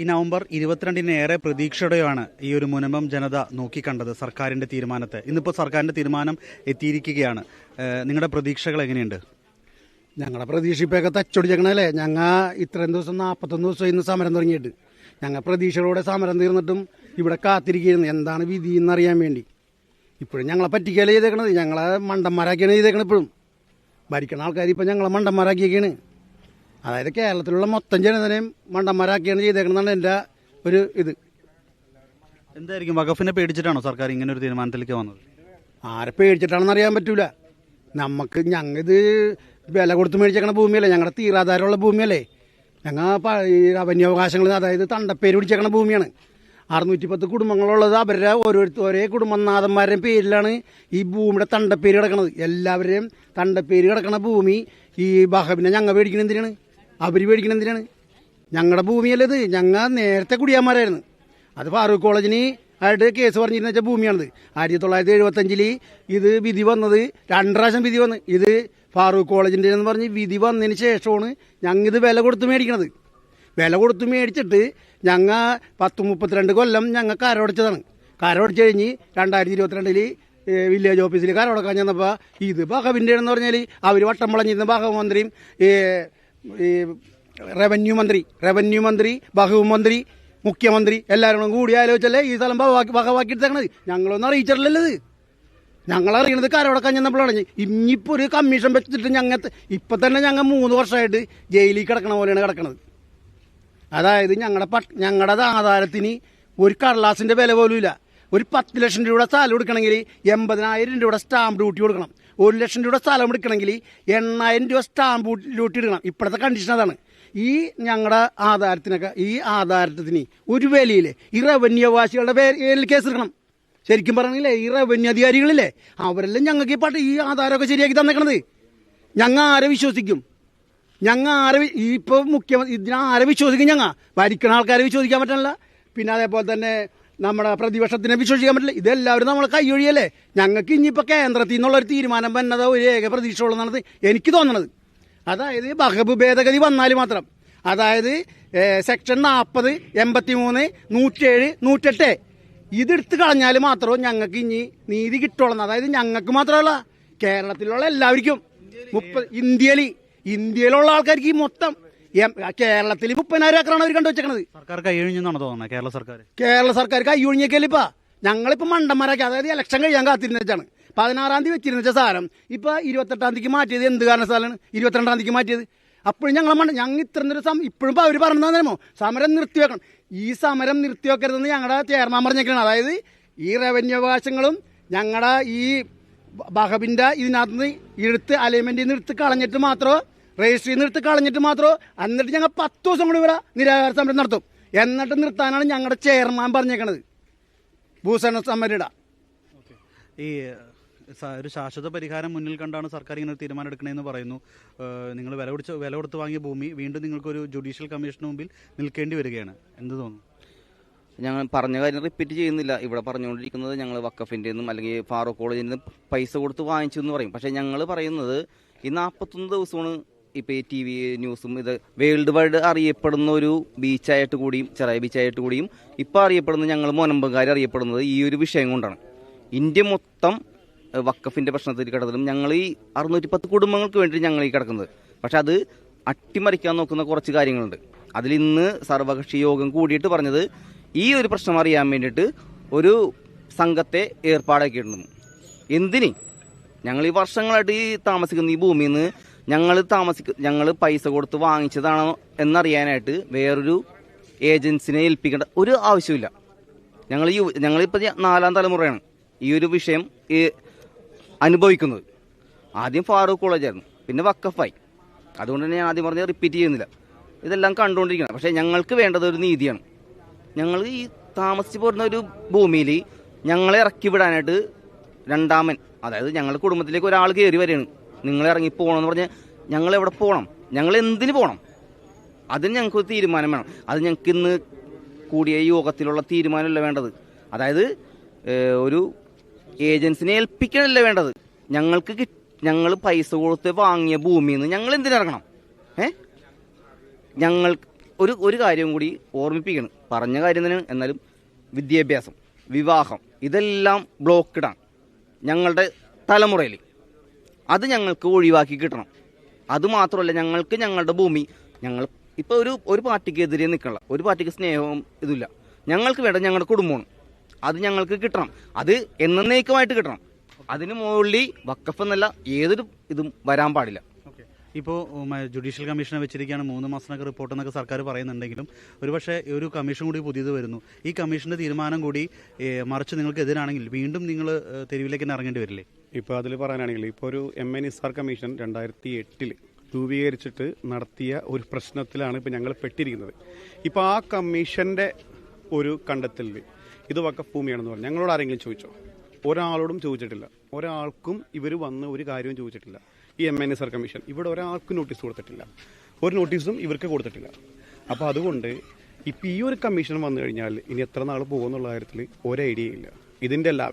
ഈ നവംബർ 22-ന് ഏറെ പ്രതീക്ഷയോടെയാണ് ഈ ഒരു മുനമ്പം ജനത നോക്കിക്കണ്ടത് സർക്കാരിന്റെ തീരുമാനത്തെ. ഇന്നിപ്പോൾ സർക്കാരിന്റെ തീരുമാനം എത്തിയിരിക്കുകയാണ്. നിങ്ങളുടെ പ്രതീക്ഷകൾ എങ്ങനെയുണ്ട്? ഞങ്ങളുടെ പ്രതീക്ഷ ഇപ്പൊക്കെ തച്ചൊടിച്ചേക്കണല്ലേ. ഞങ്ങൾ ഇത്രയും ദിവസം 41 ദിവസം ഇന്ന് സമരം തുടങ്ങിയിട്ട് ഞങ്ങൾ പ്രതീക്ഷകളോടെ സമരം തീർന്നിട്ടും ഇവിടെ കാത്തിരിക്കുന്നു എന്താണ് വിധി എന്നറിയാൻ വേണ്ടി. ഇപ്പോഴും ഞങ്ങളെ പറ്റിക്കല ചെയ്തേക്കണത്, ഞങ്ങളെ മണ്ടന്മാരാക്കിയാണ് ചെയ്തേക്കണത്. ഇപ്പോഴും ഭരിക്കുന്ന ആൾക്കാർ ഇപ്പം ഞങ്ങളെ മണ്ടന്മാരാക്കിയൊക്കെയാണ്. അതായത് കേരളത്തിലുള്ള മൊത്തം ജനതനെയും മണ്ടന്മാരാക്കിയാണ് ചെയ്തേക്കണമെന്നാണ് എൻ്റെ ഒരു ഇത്. എന്തായിരിക്കും, വഖഫിനെ പേടിച്ചിട്ടാണോ സർക്കാർ ഇങ്ങനെ ഒരു തീരുമാനത്തിലേക്ക് വന്നത്? ആരെ പേടിച്ചിട്ടാണെന്ന് അറിയാൻ പറ്റൂല. ഞങ്ങളിത് വില കൊടുത്ത് മേടിച്ചേക്കണ ഭൂമിയല്ലേ, ഞങ്ങളുടെ തീരാധാരമുള്ള ഭൂമിയല്ലേ. ഞങ്ങൾ ഈ റവന്യാവകാശങ്ങൾ, അതായത് തണ്ടപ്പേര് പിടിച്ചേക്കണ ഭൂമിയാണ്. 610 കുടുംബങ്ങളുള്ളത് അവരുടെ ഒരേ കുടുംബനാഥന്മാരുടെയും പേരിലാണ് ഈ ഭൂമിയുടെ തണ്ടപ്പേര് കിടക്കണത്. എല്ലാവരുടെയും തണ്ടപ്പേര് കിടക്കണ ഭൂമി ഈ വഖഫിനെ ഞങ്ങൾ മേടിക്കണ എന്തിനാണ്? അവർ മേടിക്കണ എന്തിനാണ്? ഞങ്ങളുടെ ഭൂമിയല്ലേ ഇത്. ഞങ്ങൾ നേരത്തെ കുടിയാന്മാരായിരുന്നു. അത് ഫാറൂഖ് കോളേജിന് ആയിട്ട് കേസ് പറഞ്ഞിരുന്ന വെച്ചാൽ ഭൂമിയാണിത്. 1975 ഇത് വിധി വന്നത്, 2 പ്രാവശ്യം വിധി വന്ന്. ഇത് ഫാറൂഖ് കോളേജിൻ്റെ എന്ന് പറഞ്ഞ് വിധി വന്നതിന് ശേഷമാണ് ഞങ്ങൾ ഇത് വില കൊടുത്ത് മേടിക്കണത്. വില കൊടുത്ത് മേടിച്ചിട്ട് ഞങ്ങൾ 10-32 കൊല്ലം ഞങ്ങൾ കരമടച്ചതാണ്. കരമടച്ച് കഴിഞ്ഞ് 2022 വില്ലേജ് ഓഫീസിൽ കരമടക്കാൻ ചെന്നപ്പോൾ ഇത് വഖഫിൻ്റെ എന്ന് പറഞ്ഞാൽ അവർ വട്ടം വളഞ്ഞിരുന്ന വഖഫ് മന്ത്രിയും റവന്യൂ മന്ത്രി വഖഫ് മന്ത്രി മുഖ്യമന്ത്രി എല്ലാവരും കൂടി ആലോചിച്ചല്ലേ ഈ സ്ഥലം വഖഫാക്കി എടുത്തേക്കണത്. ഞങ്ങളൊന്നും അറിയിച്ചിട്ടില്ലല്ലോ. ഇത് ഞങ്ങളറിയണത് കരമടക്കാൻ ചെന്നപ്പോഴാണ്. ഇനിയിപ്പോൾ ഒരു കമ്മീഷൻ വെച്ചിട്ട് ഇപ്പം തന്നെ ഞങ്ങൾ 3 വർഷമായിട്ട് ജയിലിൽ കിടക്കണ പോലെയാണ് കിടക്കണത്. അതായത് ഞങ്ങളുടെ ആധാരത്തിന് ഒരു കടലാസിൻ്റെ വില പോലും ഇല്ല. ഒരു 10 ലക്ഷം രൂപയുടെ സ്ഥലം എടുക്കണമെങ്കിൽ 80,000 രൂപയുടെ സ്റ്റാമ്പ് ഡ്യൂട്ടി കൊടുക്കണം. 1 ലക്ഷം രൂപയുടെ സ്ഥലം എടുക്കണമെങ്കിൽ 8,000 രൂപ സ്റ്റാമ്പ് ഡ്യൂട്ടി എടുക്കണം. ഇപ്പോഴത്തെ കണ്ടീഷൻ അതാണ്. ഈ ഞങ്ങളുടെ ആധാരത്തിന് ഒരു വിലയില്ലേ. ഈ റവന്യൂ അവകാശികളുടെ പേരിൽ കേസ് എടുക്കണം. ശരിക്കും പറഞ്ഞില്ലേ, ഈ റവന്യൂ അധികാരികളില്ലേ, അവരെല്ലാം ഞങ്ങൾക്ക് ഈ ആധാരമൊക്കെ ശരിയാക്കി തന്നേക്കണത്. ഞങ്ങൾ ആരെ വിശ്വസിക്കും? ഇപ്പോൾ മുഖ്യമന്ത്രി ഇതിനാരെ വിശ്വസിക്കും? ഞങ്ങൾ ഭരിക്കുന്ന ആൾക്കാരെ വിശ്വസിക്കാൻ പറ്റില്ല. പിന്നെ അതേപോലെ തന്നെ നമ്മുടെ പ്രതിപക്ഷത്തിനെ വിശ്വസിക്കാൻ പറ്റില്ല. ഇതെല്ലാവരും നമ്മളെ കൈയൊഴിയല്ലേ. ഞങ്ങൾക്ക് ഇനിയിപ്പോൾ കേന്ദ്രത്തിൽ നിന്നുള്ളൊരു തീരുമാനം വന്നത് ഒരു ഏക പ്രതീക്ഷ ഉള്ളതെന്നാണ് എനിക്ക് തോന്നണത്. അതായത് വഖഫ് ഭേദഗതി വന്നാൽ മാത്രം, അതായത് സെക്ഷൻ 40, 83, 107, 108 ഇതെടുത്ത് കളഞ്ഞാൽ മാത്രമേ ഞങ്ങൾക്ക് ഇനി നീതി കിട്ടുള്ളൂ. അതായത് ഞങ്ങൾക്ക് മാത്രമല്ല, കേരളത്തിലുള്ള എല്ലാവർക്കും, ഇന്ത്യയിലുള്ള ആൾക്കാർക്ക് ഈ മൊത്തം കേരളത്തിൽ 30,000 ഏക്കറാണ് അവർ കണ്ടുവച്ചേക്കണത്. സർക്കാർ കൈയൊഴിഞ്ഞെന്നാണ് തോന്നുന്നത്. കേരള സർക്കാർ കൈയൊഴിഞ്ഞേക്കല്ലേ. ഇപ്പം ഞങ്ങളിപ്പോൾ മണ്ടന്മാരാക്കി, അതായത് ഇലക്ഷൻ കഴിയാൻ കാത്തിരുന്ന വെച്ചാണ് 16-ാം തീയതി വെച്ചിരുന്ന വെച്ച സാധനം ഇപ്പോൾ 28-ാം തീയതിക്ക് മാറ്റിയത്. എന്ത് കാരണത്താലാണ് 22-ാം തീയതിക്ക് മാറ്റിയത്? അപ്പോഴും ഞങ്ങൾ ഇത്രയും ദിവസം ഇപ്പോഴും അവർ പറഞ്ഞോ സമരം നിർത്തിവെക്കണം. ഈ സമരം നിർത്തിവെക്കരുതെന്ന് ഞങ്ങളുടെ ചെയർമാൻ പറഞ്ഞേക്കാണ്. അതായത് ഈ റവന്യൂ അവകാശങ്ങളും ഞങ്ങളുടെ ഈ വഖഫിൻ്റെ ഇതിനകത്ത് എടുത്ത് അലൈൻമെൻറ്റിൽ നിന്ന് എടുത്ത് കളഞ്ഞിട്ട് മാത്രമോ, രജിസ്ട്രിയിൽ നിന്ന് എടുത്ത് കളഞ്ഞിട്ട് മാത്രമോ, എന്നിട്ട് ഞങ്ങൾ 10 ദിവസം കൂടി ഇവിടെ നിരാഹാര സമരം നടത്തും. എന്നിട്ട് നിർത്താനാണ് ഞങ്ങളുടെ ചെയർമാൻ പറഞ്ഞേക്കണത്, ഭൂഷണ സമരയുടെ. ഈ ഒരു ശാശ്വത പരിഹാരം മുന്നിൽ കണ്ടാണ് സർക്കാർ ഇങ്ങനെ തീരുമാനം എടുക്കണമെന്ന് പറയുന്നു. നിങ്ങൾ വില കൊടുത്ത് വാങ്ങിയ ഭൂമി വീണ്ടും നിങ്ങൾക്കൊരു ജുഡീഷ്യൽ കമ്മീഷന് മുമ്പിൽ നിൽക്കേണ്ടി വരികയാണ്. എന്ത് തോന്നുന്നു? ഞങ്ങൾ പറഞ്ഞ കാര്യം റിപ്പീറ്റ് ചെയ്യുന്നില്ല. ഇവിടെ പറഞ്ഞുകൊണ്ടിരിക്കുന്നത് ഞങ്ങൾ വഖഫിൻ്റെ നിന്നും അല്ലെങ്കിൽ ഫാറൂഖ് കോളേജിൽ നിന്നും പൈസ കൊടുത്ത് വാങ്ങിച്ചു എന്ന് പറയും. പക്ഷേ ഞങ്ങൾ പറയുന്നത് ഈ 41 ദിവസമാണ് ഇപ്പോൾ ഈ TV ന്യൂസും ഇത് വേൾഡ് വൈഡ് അറിയപ്പെടുന്ന ഒരു ബീച്ചായിട്ട് കൂടിയും, ചെറിയ ബീച്ചായിട്ട് കൂടിയും ഇപ്പോൾ അറിയപ്പെടുന്നത്, ഞങ്ങൾ മുനമ്പുകാർ അറിയപ്പെടുന്നത് ഈ ഒരു വിഷയം കൊണ്ടാണ്. ഇന്ത്യ മൊത്തം വഖഫിൻ്റെ പ്രശ്നത്തിൽ കിടന്നതും ഞങ്ങൾ ഈ 610 കുടുംബങ്ങൾക്ക് വേണ്ടി ഞങ്ങൾ ഈ കിടക്കുന്നത്. പക്ഷെ അത് അട്ടിമറിക്കാൻ നോക്കുന്ന കുറച്ച് കാര്യങ്ങളുണ്ട്. അതിൽ ഇന്ന് സർവകക്ഷി യോഗം കൂടിയിട്ട് പറഞ്ഞത് ഈ ഒരു പ്രശ്നം അറിയാൻ വേണ്ടിയിട്ട് ഒരു സംഘത്തെ ഏർപ്പാടാക്കിയിട്ടുണ്ട്. എന്തിന്? ഞങ്ങൾ ഈ വർഷങ്ങളായിട്ട് ഈ താമസിക്കുന്ന ഈ ഭൂമിയിൽ നിന്ന് ഞങ്ങൾ പൈസ കൊടുത്ത് വാങ്ങിച്ചതാണോ എന്നറിയാനായിട്ട് വേറൊരു ഏജൻസിനെ ഏൽപ്പിക്കേണ്ട ഒരു ആവശ്യമില്ല. ഞങ്ങളിപ്പോൾ 4ാം തലമുറയാണ് ഈ ഒരു വിഷയം അനുഭവിക്കുന്നത്. ആദ്യം ഫാറൂഖ് കോളേജായിരുന്നു, പിന്നെ വഖഫായി. അതുകൊണ്ട് തന്നെ ഞാൻ ആദ്യം പറഞ്ഞത് റിപ്പീറ്റ് ചെയ്യുന്നില്ല. ഇതെല്ലാം കണ്ടുകൊണ്ടിരിക്കണം. പക്ഷേ ഞങ്ങൾക്ക് വേണ്ടത് ഒരു നീതിയാണ്. ഞങ്ങൾ ഈ താമസിച്ച് പോരുന്ന ഒരു ഭൂമിയിൽ ഞങ്ങളെ ഇറക്കി വിടാനായിട്ട് രണ്ടാമൻ, അതായത് ഞങ്ങളുടെ കുടുംബത്തിലേക്ക് ഒരാൾ കയറി വരികയാണ്, നിങ്ങൾ ഇറങ്ങി പോകണമെന്ന് പറഞ്ഞാൽ ഞങ്ങൾ എവിടെ പോകണം? ഞങ്ങൾ എന്തിന് പോകണം? അതിന് ഞങ്ങൾക്ക് തീരുമാനം വേണം. അത് ഞങ്ങൾക്ക് ഇന്ന് കൂടിയ യോഗത്തിലുള്ള തീരുമാനമല്ല വേണ്ടത്. അതായത് ഒരു ഏജൻസിനെ ഏൽപ്പിക്കാനല്ല വേണ്ടത്. ഞങ്ങൾ പൈസ കൊടുത്ത് വാങ്ങിയ ഭൂമിയിൽ നിന്ന് ഞങ്ങൾ എന്തിനിറങ്ങണം? ഒരു കാര്യം കൂടി ഓർമ്മിപ്പിക്കണം, പറഞ്ഞ കാര്യം തന്നെ. എന്നാലും വിദ്യാഭ്യാസം, വിവാഹം, ഇതെല്ലാം ബ്ലോക്ക്ഡാണ് ഞങ്ങളുടെ തലമുറയിൽ. അത് ഞങ്ങൾക്ക് ഒഴിവാക്കി കിട്ടണം. അതുമാത്രമല്ല, ഞങ്ങൾക്ക് ഞങ്ങളുടെ ഭൂമി, ഞങ്ങൾ ഇപ്പോൾ ഒരു പാർട്ടിക്ക് എതിരെ നിൽക്കണില്ല, ഒരു പാർട്ടിക്ക് സ്നേഹവും ഇതില്ല. ഞങ്ങൾക്ക് വേണ്ട ഞങ്ങളുടെ കുടുംബമാണ്. അത് ഞങ്ങൾക്ക് കിട്ടണം. അത് എന്നേക്കുമായിട്ട് കിട്ടണം. അതിന് മുകളിൽ വഖഫ് എന്നല്ല ഏതൊരു ഇതും വരാൻ പാടില്ല. ഇപ്പോൾ ജുഡീഷ്യൽ കമ്മീഷനെ വെച്ചിരിക്കുകയാണ്, 3 മാസത്തിനൊക്കെ റിപ്പോർട്ട് എന്നൊക്കെ സർക്കാർ പറയുന്നുണ്ടെങ്കിലും ഒരുപക്ഷെ ഒരു കമ്മീഷൻ കൂടി പുതിയത് വരുന്നു. ഈ കമ്മീഷന്റെ തീരുമാനം കൂടി മറിച്ച് നിങ്ങൾക്ക് എതിരാണെങ്കിൽ വീണ്ടും നിങ്ങൾ തെരുവിലേക്ക് തന്നെ ഇറങ്ങേണ്ടി വരില്ലേ? ഇപ്പോൾ അതിൽ പറയാനാണെങ്കിൽ ഇപ്പോൾ ഒരു MA നിസാർ കമ്മീഷൻ 2008 രൂപീകരിച്ചിട്ട് നടത്തിയ ഒരു പ്രശ്നത്തിലാണ് ഇപ്പോൾ ഞങ്ങൾ പെട്ടിരിക്കുന്നത്. ഇപ്പോൾ ആ കമ്മീഷന്റെ ഒരു കണ്ടെത്തലിൽ ഇത് വഖഫ് ഭൂമിയാണെന്ന് പറഞ്ഞു ഞങ്ങളോട് ആരെങ്കിലും ചോദിച്ചോ? ഒരാളോടും ചോദിച്ചിട്ടില്ല. ഒരാൾക്കും ഇവർ വന്ന് ഒരു കാര്യവും ചോദിച്ചിട്ടില്ല. ഈ MA നിസാർ കമ്മീഷൻ ഇവിടെ ഒരാൾക്കും നോട്ടീസ് കൊടുത്തിട്ടില്ല, ഒരു നോട്ടീസും ഇവർക്ക് കൊടുത്തിട്ടില്ല. അപ്പോൾ അതുകൊണ്ട് ഇപ്പോൾ ഈ ഒരു കമ്മീഷൻ വന്നു കഴിഞ്ഞാൽ ഇനി എത്ര നാൾ പോകുമെന്നുള്ള കാര്യത്തിൽ ഒരു ഐഡിയ ഇല്ല. ഇതിൻ്റെ എല്ലാ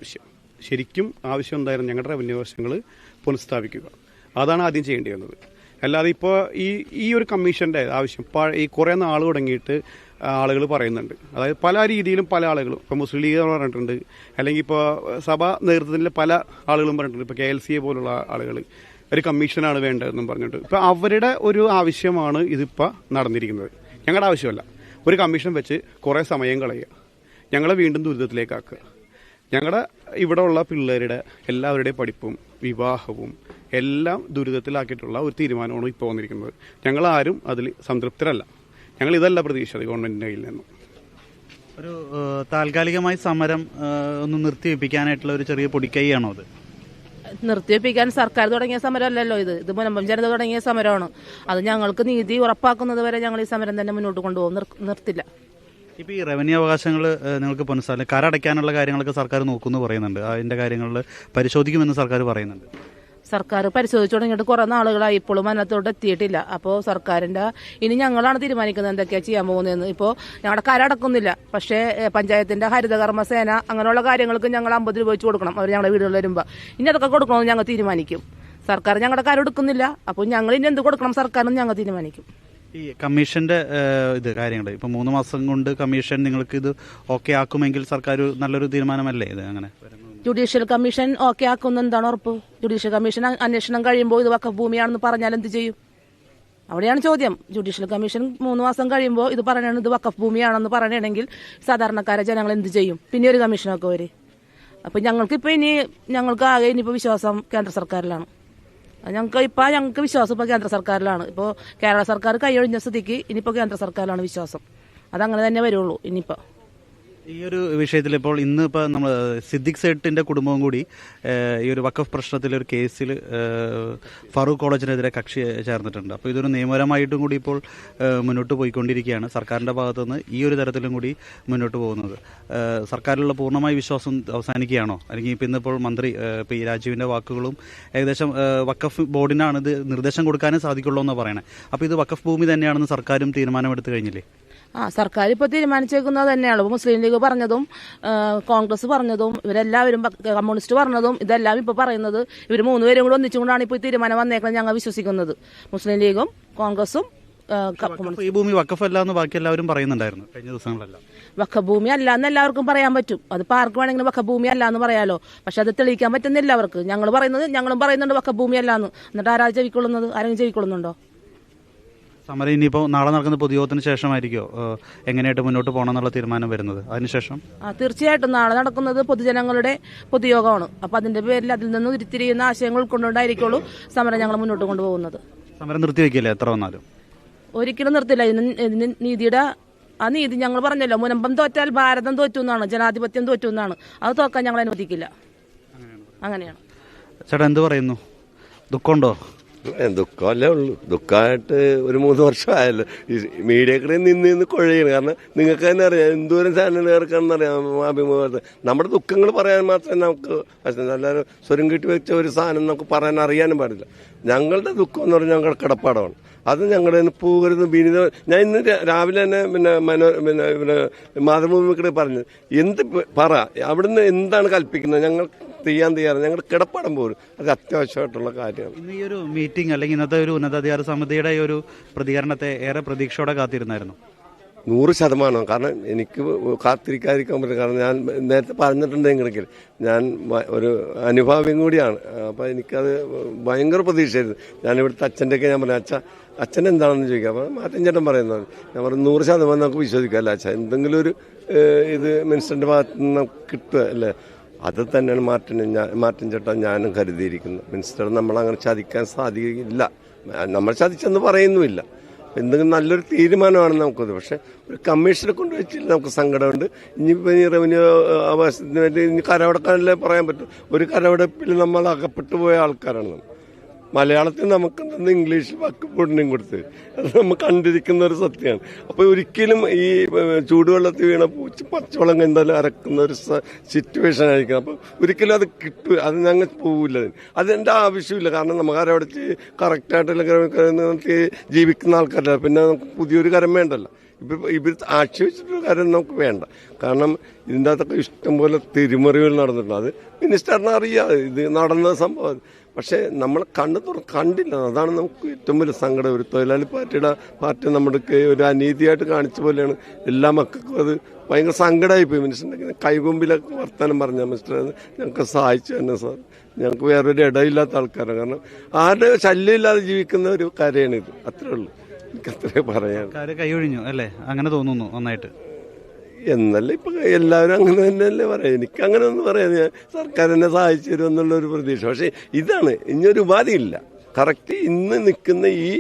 ശരിക്കും ആവശ്യം എന്തായിരുന്നു? ഞങ്ങളുടെ റവന്യൂ വശങ്ങൾ പുനഃസ്ഥാപിക്കുക, അതാണ് ആദ്യം ചെയ്യേണ്ടി വന്നത്. അല്ലാതെ ഇപ്പോൾ ഈ ഒരു കമ്മീഷൻ്റെ ആവശ്യം ഈ കുറേ നാൾ തുടങ്ങിയിട്ട് ആളുകൾ പറയുന്നുണ്ട്. അതായത് പല രീതിയിലും പല ആളുകളും, ഇപ്പോൾ മുസ്ലിം ലീഗ് പറഞ്ഞിട്ടുണ്ട്, അല്ലെങ്കിൽ ഇപ്പോൾ സഭാ നേതൃത്വത്തിലെ പല ആളുകളും പറഞ്ഞിട്ടുണ്ട്. ഇപ്പോൾ KLCA പോലുള്ള ആളുകൾ ഒരു കമ്മീഷനാണ് വേണ്ടതെന്നും പറഞ്ഞിട്ട് ഇപ്പോൾ അവരുടെ ഒരു ആവശ്യമാണ് ഇതിപ്പോൾ നടന്നിരിക്കുന്നത്. ഞങ്ങളുടെ ആവശ്യമല്ല. ഒരു കമ്മീഷൻ വെച്ച് കുറേ സമയം കളയുക, ഞങ്ങളെ വീണ്ടും ദുരിതത്തിലേക്കാക്കുക. ഞങ്ങളുടെ ഇവിടെ ഉള്ള പിള്ളേരുടെ എല്ലാവരുടെയും പഠിപ്പും വിവാഹവും എല്ലാം ദുരിതത്തിലാക്കിയിട്ടുള്ള ഒരു തീരുമാനമാണ് ഇപ്പോൾ വന്നിരിക്കുന്നത്. ഞങ്ങളാരും അതിൽ സംതൃപ്തരല്ല. ഞങ്ങൾ ഇതല്ല പ്രതീക്ഷിച്ചത് ഗവൺമെന്റിന്റെ കയ്യിൽ നിന്നും. ഒരു താൽക്കാലികമായി സമരം ഒന്ന് നിർത്തിവെപ്പിക്കാനായിട്ടുള്ള ഒരു ചെറിയ പൊടിക്കൈയാണോ അത്? നിർത്തിവെപ്പിക്കാൻ സർക്കാർ തുടങ്ങിയ സമരമല്ലല്ലോ ഇത് മുനമ്പം ജനത തുടങ്ങിയ സമരമാണ്. അത് ഞങ്ങൾക്ക് നീതി ഉറപ്പാക്കുന്നത് വരെ ഞങ്ങൾ ഈ സമരം തന്നെ മുന്നോട്ട് കൊണ്ടുപോകും, നിർത്തില്ല. ഇപ്പോൾ ഈ റവന്യൂ അവകാശങ്ങൾ നിങ്ങൾക്ക് പുനഃസ്ഥാപനം കരടയ്ക്കാനുള്ള കാര്യങ്ങളൊക്കെ സർക്കാർ നോക്കുമെന്ന് പറയുന്നുണ്ട്. അതിൻ്റെ കാര്യങ്ങളിൽ പരിശോധിക്കുമെന്ന് സർക്കാർ പറയുന്നുണ്ട്. സർക്കാർ പരിശോധിച്ചു തുടങ്ങിയിട്ട് കുറേ നാളുകളായി, ഇപ്പോഴും അതിനകത്തോട്ട് എത്തിയിട്ടില്ല. അപ്പോൾ സർക്കാരിൻ്റെ ഇനി ഞങ്ങളാണ് തീരുമാനിക്കുന്നത് എന്തൊക്കെയാണ് ചെയ്യാൻ പോകുന്നതെന്ന്. ഇപ്പോൾ ഞങ്ങളുടെ കരടക്കുന്നില്ല, പക്ഷേ പഞ്ചായത്തിൻ്റെ ഹരിതകർമ്മ സേന അങ്ങനെയുള്ള കാര്യങ്ങൾക്ക് ഞങ്ങൾ 50 രൂപ വെച്ച് കൊടുക്കണം. അവർ ഞങ്ങളുടെ വീടുകളിൽ വരുമ്പോൾ ഇനി അതൊക്കെ കൊടുക്കണമെന്ന് ഞങ്ങൾ തീരുമാനിക്കും. സർക്കാർ ഞങ്ങളുടെ കരമെടുക്കുന്നില്ല, അപ്പോൾ ഞങ്ങൾ ഇനി എന്ത് കൊടുക്കണം സർക്കാരെന്ന് ഞങ്ങൾ തീരുമാനിക്കും. ഈ കമ്മീഷന്റെ ഇത് കാര്യങ്ങൾ ഇപ്പോൾ 3 മാസം കൊണ്ട് കമ്മീഷൻ നിങ്ങൾക്ക് ഇത് ഓക്കെ ആക്കുമെങ്കിൽ സർക്കാർ നല്ലൊരു തീരുമാനമല്ലേ ഇത്? അങ്ങനെ ജുഡീഷ്യൽ കമ്മീഷൻ ഓക്കെ ആക്കുന്ന എന്താണ് ഉറപ്പ്? ജുഡീഷ്യൽ കമ്മീഷൻ അന്വേഷണം കഴിയുമ്പോൾ ഇത് വഖഫ് ഭൂമിയാണെന്ന് പറഞ്ഞാൽ എന്ത് ചെയ്യും? അവിടെയാണ് ചോദ്യം. ജുഡീഷ്യൽ കമ്മീഷൻ 3 മാസം കഴിയുമ്പോൾ ഇത് പറയണ ഇത് വഖഫ് ഭൂമിയാണെന്ന് പറയണമെങ്കിൽ സാധാരണക്കാരെ ജനങ്ങൾ എന്ത് ചെയ്യും? പിന്നെ ഒരു കമ്മീഷനൊക്കെ വരെ. അപ്പം ഞങ്ങൾക്ക് ആകെ ഇനിയിപ്പോൾ വിശ്വാസം കേന്ദ്ര സർക്കാരിലാണ്. ഞങ്ങൾക്ക് വിശ്വാസം ഇപ്പോൾ കേന്ദ്ര സർക്കാരിലാണ്. ഇപ്പോൾ കേരള സർക്കാർ കൈയൊഴിഞ്ഞ സ്ഥിതിക്ക് ഇനിയിപ്പോൾ കേന്ദ്ര സർക്കാരിലാണ് വിശ്വാസം. അതങ്ങനെ തന്നെ വരുള്ളൂ ഇനിയിപ്പോൾ. ഈ ഒരു വിഷയത്തിൽ ഇപ്പോൾ ഇന്നിപ്പോൾ നമ്മൾ സിദ്ദിഖ് സേട്ടിൻ്റെ കുടുംബവും കൂടി ഈ ഒരു വഖഫ് പ്രശ്നത്തിലെ ഒരു കേസിൽ ഫറൂഖ് കോളേജിനെതിരെ കക്ഷി ചേർന്നിട്ടുണ്ട്. അപ്പോൾ ഇതൊരു നിയമപരമായിട്ടും കൂടി ഇപ്പോൾ മുന്നോട്ട് പോയിക്കൊണ്ടിരിക്കുകയാണ്. സർക്കാരിൻ്റെ ഭാഗത്തുനിന്ന് ഈ ഒരു തരത്തിലും കൂടി മുന്നോട്ട് പോകുന്നത്. സർക്കാരിലുള്ള പൂർണ്ണമായ വിശ്വാസം അവസാനിക്കുകയാണോ? അല്ലെങ്കിൽ ഇപ്പോൾ ഇന്നിപ്പോൾ മന്ത്രി ഇപ്പോൾ ഈ രാജീവിൻ്റെ വാക്കുകളും ഏകദേശം വഖഫ് ബോർഡിനാണ് ഇത് നിർദ്ദേശം കൊടുക്കാനേ സാധിക്കുള്ളൂ എന്നാണ് പറയണത്. അപ്പോൾ ഇത് വഖഫ് ഭൂമി തന്നെയാണെന്ന് സർക്കാരും തീരുമാനമെടുത്തു കഴിഞ്ഞില്ലേ? സർക്കാർ ഇപ്പോൾ തീരുമാനിച്ചേക്കുന്നത് തന്നെയാണ്. മുസ്ലിം ലീഗ് പറഞ്ഞതും കോൺഗ്രസ് പറഞ്ഞതും ഇവരെല്ലാവരും കമ്മ്യൂണിസ്റ്റ് പറഞ്ഞതും ഇതെല്ലാം ഇപ്പോൾ പറയുന്നത് ഇവർ 3 പേരും കൂടെ ഒന്നിച്ചുകൊണ്ടാണ് ഇപ്പോൾ തീരുമാനം വന്നേക്കുന്നത് ഞങ്ങൾ വിശ്വസിക്കുന്നത്. മുസ്ലിം ലീഗും കോൺഗ്രസും ഈ ഭൂമി വഖഫല്ല എന്ന് ബാക്കി എല്ലാവരും പറയുന്നുണ്ടായിരുന്നു കഴിഞ്ഞ ദിവസങ്ങളെല്ലാം. വഖഫ് ഭൂമി അല്ല എന്ന് എല്ലാവർക്കും പറയാൻ പറ്റും. അതിപ്പോൾ ആർക്ക് വേണമെങ്കിലും വഖഫ് ഭൂമി അല്ല എന്ന് പറയാലോ. പക്ഷെ അത് തെളിയിക്കാൻ പറ്റുന്നില്ല അവർക്ക്. ഞങ്ങളും പറയുന്നുണ്ട് വഖഫ് ഭൂമി അല്ല എന്ന്. എന്നിട്ട് ആരാ ചെവിക്കൊള്ളുന്നത്? ആരെങ്കിലും ചെവിക്കൊള്ളുന്നുണ്ടോ? സമരം ഇനിയിപ്പോൾ നാളെ നടക്കുന്ന പൊതുയോഗത്തിന് ശേഷമായിരിക്കുമോ എങ്ങനെയായിട്ട് മുന്നോട്ട് പോകണം എന്നുള്ള തീരുമാനം വരുന്നത്? അതിനുശേഷം തീർച്ചയായിട്ടും നാളെ നടക്കുന്നത് പൊതുജനങ്ങളുടെ പൊതുയോഗമാണ്. അപ്പോൾ അതിന്റെ പേരിൽ അതിൽ നിന്ന് ഉരുത്തിരിയുന്ന ആശയങ്ങൾ ഉൾക്കൊണ്ടുകൊണ്ടായിരിക്കുള്ളൂ സമരം ഞങ്ങൾ മുന്നോട്ട് കൊണ്ടുപോകുന്നത്. സമരം നിർത്തിവെക്കില്ലേ എത്ര വന്നാലും? ഒരിക്കലും നിർത്തില്ല. ഇതിന് നീതിയുടെ നീതി ഞങ്ങൾ പറഞ്ഞല്ലോ, മുനമ്പം തോറ്റാൽ ഭാരതം തോറ്റു എന്നാണ്, ജനാധിപത്യം തോറ്റു എന്നാണ്. അത് തോക്കാൻ ഞങ്ങൾ അനുവദിക്കില്ല. അങ്ങനെയാണ്. ചേട്ടാ എന്ത് പറയുന്നു? ദുഃഖമുണ്ടോ? ദുഃഖമല്ലേ ഉള്ളൂ. ദുഃഖമായിട്ട് ഒരു 3 വർഷമായല്ലോ ഈ മീഡിയക്കടയിൽ നിന്ന് കുഴയാണ്. കാരണം നിങ്ങൾക്ക് തന്നെ അറിയാം എന്തോരം ചാനലുകാർക്കാണെന്നറിയാം അഭിമുഖത്ത് നമ്മുടെ ദുഃഖങ്ങൾ പറയാൻ മാത്രമേ നമുക്ക് എല്ലാവരും സ്വരം കെട്ടി വെച്ച ഒരു സാധനം നമുക്ക് പറയാൻ അറിയാനും പാടില്ല. ഞങ്ങളുടെ ദുഃഖം എന്ന് പറഞ്ഞാൽ ഞങ്ങളുടെ കിടപ്പാടമാണ്. അത് ഞങ്ങളുടെ പൂകരുന്ന് വിനീത. ഞാൻ ഇന്ന് രാവിലെ തന്നെ പിന്നെ മാതൃഭൂമിക്കടെ പറഞ്ഞു എന്ത് പറ അവിടുന്ന് എന്താണ് കൽപ്പിക്കുന്നത്? ഞങ്ങൾ ചെയ്യാൻ തയ്യാറാണ്. ഞങ്ങളുടെ കിടപ്പാടം പോലും അത് അത്യാവശ്യമായിട്ടുള്ള കാര്യമാണ്. ഇന്ന് ഈ ഒരു മീറ്റിംഗ് അല്ലെങ്കിൽ ഇന്നത്തെ ഒരു ഉന്നതാധികാര സമിതിയുടെ ഒരു പ്രതികരണത്തെ ഏറെ പ്രതീക്ഷയോടെ കാത്തിരുന്നായിരുന്നു. 100%. കാരണം എനിക്ക് കാത്തിരിക്കാതിരിക്കാൻ പറ്റില്ല. കാരണം ഞാൻ നേരത്തെ പറഞ്ഞിട്ടുണ്ടെങ്കിൽ ഞാൻ ഒരു അനുഭാവിയും കൂടിയാണ്. അപ്പം എനിക്കത് ഭയങ്കര പ്രതീക്ഷയായിരുന്നു. ഞാൻ ഇവിടുത്തെ അച്ഛൻ്റെയൊക്കെ ഞാൻ പറഞ്ഞു, അച്ഛൻ എന്താണെന്ന് ചോദിക്കാം. അപ്പോൾ മാറ്റൻ ചേട്ടൻ പറയുന്നത് ഞാൻ പറഞ്ഞു 100% നമുക്ക് വിശ്വസിക്കാം അല്ല അച്ഛൻ എന്തെങ്കിലും ഒരു ഇത് മിനിസ്റ്ററിൻ്റെ ഭാഗത്ത് നിന്ന് കിട്ടുക അല്ലേ. അത് തന്നെയാണ് മാറ്റൻ ചേട്ടൻ ഞാനും കരുതിയിരിക്കുന്നത്. മിനിസ്റ്റർ നമ്മളങ്ങനെ ചതിക്കാൻ സാധിക്കില്ല, നമ്മൾ ചതിച്ചെന്ന് പറയുന്നുമില്ല. എന്തെങ്കിലും നല്ലൊരു തീരുമാനമാണ് നമുക്കത്. പക്ഷെ ഒരു കമ്മീഷനെ കൊണ്ട് വെച്ചില്ല നമുക്ക് സങ്കടമുണ്ട്. ഇനിയിപ്പോൾ ഈ റവന്യൂ ആവാസത്തിന് വേണ്ടി ഇനി കരവടക്കാനല്ലേ പറയാൻ പറ്റും. ഒരു കരവടപ്പിൽ നമ്മൾ അകപ്പെട്ടു പോയ ആൾക്കാരാണ് നമ്മൾ. മലയാളത്തിൽ നമുക്ക് ഇംഗ്ലീഷിൽ വക്കപ്പൂടിനെയും കൊടുത്ത് അത് നമ്മൾ കണ്ടിരിക്കുന്ന ഒരു സത്യമാണ്. അപ്പോൾ ഒരിക്കലും ഈ ചൂടുവെള്ളത്തിൽ വീണ പൂച്ച് പച്ചവെള്ളം എന്തായാലും അരക്കുന്ന ഒരു സിറ്റുവേഷൻ ആയിരിക്കും. അപ്പോൾ ഒരിക്കലും അത് കിട്ടും, അത് ഞങ്ങൾ പോവില്ല. അതെൻ്റെ ആവശ്യമില്ല. കാരണം നമുക്ക് അവിടെ കറക്റ്റായിട്ട് ജീവിക്കുന്ന ആൾക്കാരല്ല. പിന്നെ നമുക്ക് പുതിയൊരു കരം വേണ്ടല്ലോ. ഇവർ ആക്ഷേപിച്ചിട്ടൊരു കാര്യം നമുക്ക് വേണ്ട. കാരണം ഇതിൻ്റെ അകത്തൊക്കെ ഇഷ്ടംപോലെ തിരിമറികൾ നടന്നിട്ടുണ്ട്. അത് മിനിസ്റ്ററിന് അറിയാം ഇത് നടന്ന സംഭവം. പക്ഷേ നമ്മൾ കണ്ടില്ല. അതാണ് നമുക്ക് ഏറ്റവും വലിയ സങ്കടം. ഒരു തൊഴിലാളി പാർട്ടി നമ്മുടെ ഒരു അനീതിയായിട്ട് കാണിച്ച പോലെയാണ് എല്ലാ മക്കൾക്കും. അത് ഭയങ്കര സങ്കടമായിപ്പോയി. മിനിസ്റ്ററിൻ്റെ കൈകൊമ്പിലൊക്കെ വർത്താനം പറഞ്ഞാൽ മിനിസ്റ്റർ ഞങ്ങൾക്ക് സഹായിച്ചു തന്നെ സാർ. ഞങ്ങൾക്ക് വേറൊരു ഇടയില്ലാത്ത ആൾക്കാരാണ്. കാരണം ആരുടെ ശല്യമില്ലാതെ ജീവിക്കുന്ന ഒരു കാര്യമാണിത്. അത്രേ ഉള്ളൂ, എനിക്കത്രേ പറയാൻ. കൈയൊഴിഞ്ഞു അല്ലേ, അങ്ങനെ തോന്നുന്നു നന്നായിട്ട് എന്നല്ല ഇപ്പൊ എല്ലാവരും അങ്ങനെ തന്നെയല്ലേ പറയാം. എനിക്ക് അങ്ങനെ ഒന്നും പറയാം, സർക്കാർ എന്നെ സഹായിച്ചു തരും എന്നുള്ളൊരു പ്രതീക്ഷ. പക്ഷെ ഇതാണ്, ഇനിയൊരു ഉപാധിയില്ല. കറക്റ്റ് ഇന്ന് നിൽക്കുന്ന ഈ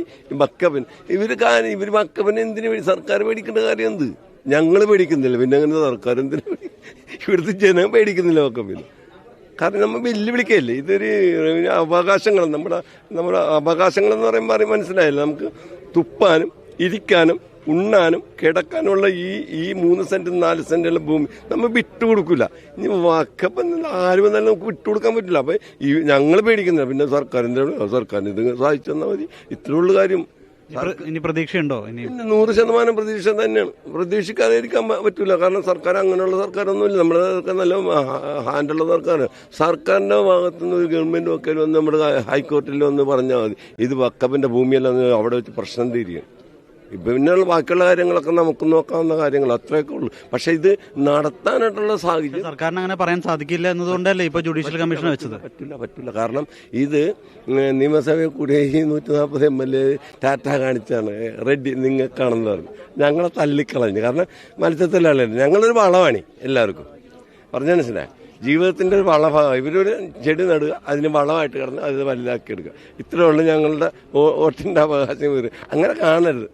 വക്കപ്പൻ ഇവർ വക്കപ്പൻ എന്തിനു വേണ്ടി സർക്കാർ പേടിക്കേണ്ട കാര്യം എന്ത്? ഞങ്ങൾ പേടിക്കുന്നില്ല, പിന്നെ അങ്ങനെ സർക്കാർ എന്തിനു ഇവിടുത്തെ ജനം പേടിക്കുന്നില്ല വക്കപ്പിന്. കാരണം നമ്മൾ വെല്ലുവിളിക്കല്ലേ. ഇതൊരു അവകാശങ്ങൾ, നമ്മുടെ അവകാശങ്ങളെന്ന് പറയുമ്പോൾ മനസ്സിലായല്ലോ. നമുക്ക് തുപ്പാനും ഇരിക്കാനും ഉണ്ണാനും കിടക്കാനുള്ള ഈ 3 സെന്റ് 4 സെന്റുള്ള ഭൂമി നമ്മൾ വിട്ടുകൊടുക്കില്ല. ഇനി വക്കപ്പം ആരും തന്നെ നമുക്ക് വിട്ടുകൊടുക്കാൻ പറ്റില്ല. അപ്പൊ ഞങ്ങൾ പേടിക്കുന്നില്ല, പിന്നെ സർക്കാരിന്റെ സർക്കാരിന് ഇത് സഹായിച്ചു തന്നാൽ മതി. ഇത്രയുള്ള കാര്യം. ഇനി പ്രതീക്ഷയുണ്ടോ? 100% പ്രതീക്ഷ തന്നെയാണ്. പ്രതീക്ഷിക്കാതെ ഇരിക്കാൻ പറ്റൂല. കാരണം സർക്കാർ അങ്ങനെയുള്ള സർക്കാരൊന്നുമില്ല. നമ്മുടെ സർക്കാർ നല്ല ഹാൻഡുള്ള സർക്കാരാണ്. സർക്കാരിന്റെ ഭാഗത്തുനിന്ന് ഒരു ഗവൺമെന്റ് ഒക്കെ വന്ന് നമ്മുടെ ഹൈക്കോർട്ടിൽ വന്ന് പറഞ്ഞാൽ മതി ഇത് വക്കപ്പിന്റെ ഭൂമിയെല്ലാം അവിടെ വെച്ച് പ്രശ്നം തീരുകയാണ്. പിന്നെയുള്ള ബാക്കിയുള്ള കാര്യങ്ങളൊക്കെ നമുക്ക് നോക്കാവുന്ന കാര്യങ്ങൾ അത്രയൊക്കെ ഉള്ളൂ. പക്ഷെ ഇത് നടത്താനായിട്ടുള്ള സാഹചര്യം സർക്കാരിന് അങ്ങനെ പറയാൻ സാധിക്കില്ല എന്നതുകൊണ്ടല്ലേ ഇപ്പൊ ജുഡീഷ്യൽ കമ്മീഷൻ വെച്ചത്. പറ്റില്ല. കാരണം ഇത് നിയമസഭയിൽ കൂടി 140 MLA ടാറ്റ കാണിച്ചാണ് റെഡി നിങ്ങൾക്കാണെന്ന് പറഞ്ഞു. ഞങ്ങളെ തള്ളിക്കളഞ്ഞു. കാരണം മത്സ്യത്തൊഴിലാളികൾ ഞങ്ങളൊരു വളവാണി എല്ലാവർക്കും പറഞ്ഞു മനസ്സിലായി. ജീവിതത്തിന്റെ ഒരു വളഭാഗം. ഇവരൊരു ചെടി നടുക, അതിന് വളമായിട്ട് കിടന്ന് അത് വലുതാക്കി എടുക്കുക. ഇത്രയേ ഉള്ളൂ ഞങ്ങളുടെ വോട്ടിന്റെ അവകാശം. അങ്ങനെ കാണരുത്.